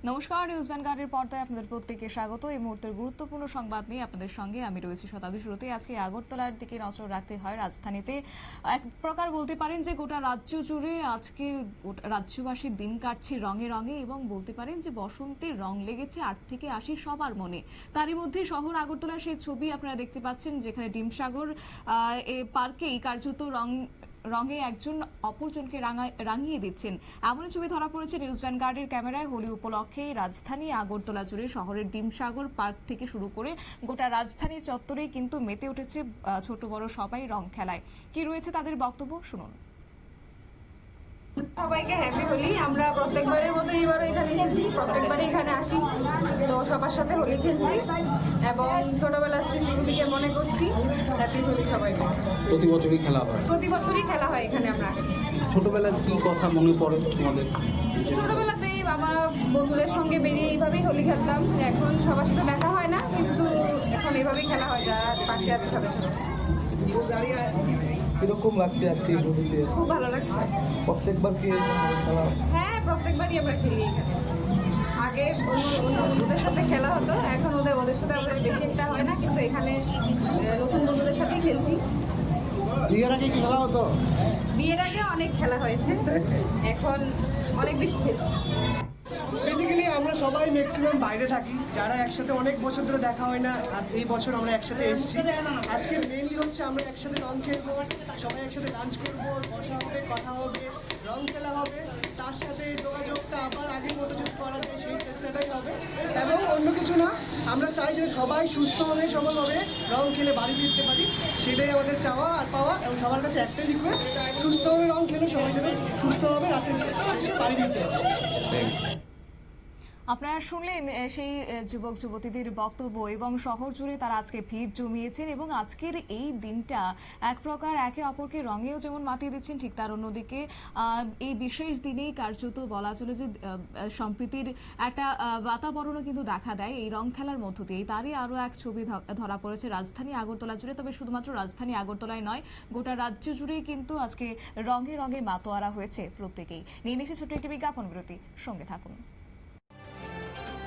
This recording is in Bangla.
নমস্কার, নিউজ ভ্যানগার্ডের পর্দায় আপনাদের প্রত্যেককে স্বাগত। এই মুহূর্তের গুরুত্বপূর্ণ সংবাদ নিয়ে আপনাদের সঙ্গে আমি রয়েছি শতাব্দী। শুরুতে আজকে আগরতলার দিকে নজর রাখতে হয়। রাজধানীতে এক প্রকার বলতে পারেন যে গোটা রাজ্য জুড়ে আজকে রাজ্যবাসীর দিন কাটছে রঙে রঙে, এবং বলতে পারেন যে বসন্তের রং লেগেছে 8 থেকে 80 সবার মনে। তারই মধ্যে শহর আগরতলার সেই ছবি আপনারা দেখতে পাচ্ছেন, যেখানে ডিমসাগর পার্কেই কার্যত রঙে একজন অপরজনকে রাঙিয়ে দিচ্ছেন। এমন ছবি ধরা পড়েছে নিউজ ভ্যানগার্ডের ক্যামেরায়। হোলি উপলক্ষে রাজধানী আগরতলা জুড়ে শহরের ডিমসাগর পার্ক থেকে শুরু করে গোটা রাজধানী চত্বরেই কিন্তু মেতে উঠেছে ছোট বড় সবাই রং খেলায়। কি রয়েছে তাদের বক্তব্য, শুনুন। সবাইকে হ্যাপি হোলি। আমরা প্রত্যেকবারের মতো এবারও এখানে এসেছি, প্রত্যেকবারই এখানে আসি, তো সবার সাথে হোলি খেলছি এবং ছোটবেলার স্মৃতিগুলিকে মনে করছি। হ্যাপি হোলি সবাইকে। প্রতি বছরই খেলা হয়? প্রতি বছরই খেলা হয় এখানে, আমরা আসি। ছোটবেলার কি কথা মনে পড়ে তোমাদের? ছোটবেলাতেই আমার বন্ধুদের সঙ্গে বেরিয়ে এইভাবেই হোলি খেলতাম। এখন সবার সাথে দেখা হয় না, কিন্তু এখন এইভাবেই খেলা হয়, যারা পাশে আছে তাদের সাথে। কিরকম লাগছে আজকে হোলিতে? খুব ভালো লাগছে। প্রত্যেকবার কি খেলা? হ্যাঁ, প্রত্যেকবারই আমরা খেলি এখানে। আগে অন্য ওদের সাথে খেলা হতো, এখন ওদের সাথে আমাদের বেশি একটা হয় না, কিন্তু এখানে নতুন বন্ধুদের সাথেই খেলছি। বিয়ের আগে কি খেলা হতো? বিয়ের আগে অনেক খেলা হয়েছে, এখন অনেক বেশি খেলছি। বেসিক্যালি আমরা সবাই ম্যাক্সিমাম বাইরে থাকি, যারা একসাথে অনেক বছর ধরে দেখা হয় না, আর এই বছর আমরা একসাথে এসেছি। আজকে মেনলি হচ্ছে আমরা একসাথে রং খেলবো, সবাই একসাথে ডান্স করবো, বসা হবে, কথা হবে, রং খেলা হবে, তার সাথে যোগাযোগটা আবার আগের মতো যদি করা যায় সেই চেষ্টাটাই হবে। এবং অন্য কিছু না, আমরা চাই যে সবাই সুস্থভাবে সবলভাবে রং খেলে বাড়ি ফিরতে পারি, সেটাই আমাদের চাওয়া আর পাওয়া। এবং সবার কাছে একটাই রিকোয়েস্ট, সুস্থভাবে রং খেলে সবাই যেন সুস্থভাবে রাতে শেষে বাড়ি ফিরতে পারে। আপনারা শুনলেন সেই যুবক যুবতীদের বক্তব্য, এবং শহর জুড়ে তারা আজকে ভিড় জমিয়েছেন এবং আজকের এই দিনটা এক প্রকার একে অপরকে রঙেও যেমন মাতিয়ে দিচ্ছেন, ঠিক তার অন্যদিকে এই বিশেষ দিনেই কার্যত বলা চলে যে সম্প্রীতির একটা বাতাবরণও কিন্তু দেখা দেয় এই রং খেলার মধ্য দিয়েই। তারই আরও এক ছবি ধরা পড়েছে রাজধানী আগরতলা জুড়ে। তবে শুধুমাত্র রাজধানী আগরতলায় নয়, গোটা রাজ্য জুড়েই কিন্তু আজকে রঙে রঙে মাতোয়ারা হয়েছে প্রত্যেকেই। নিয়ে নিচ্ছে ছোট্ট একটি বিজ্ঞাপন বিরতি, সঙ্গে থাকুন।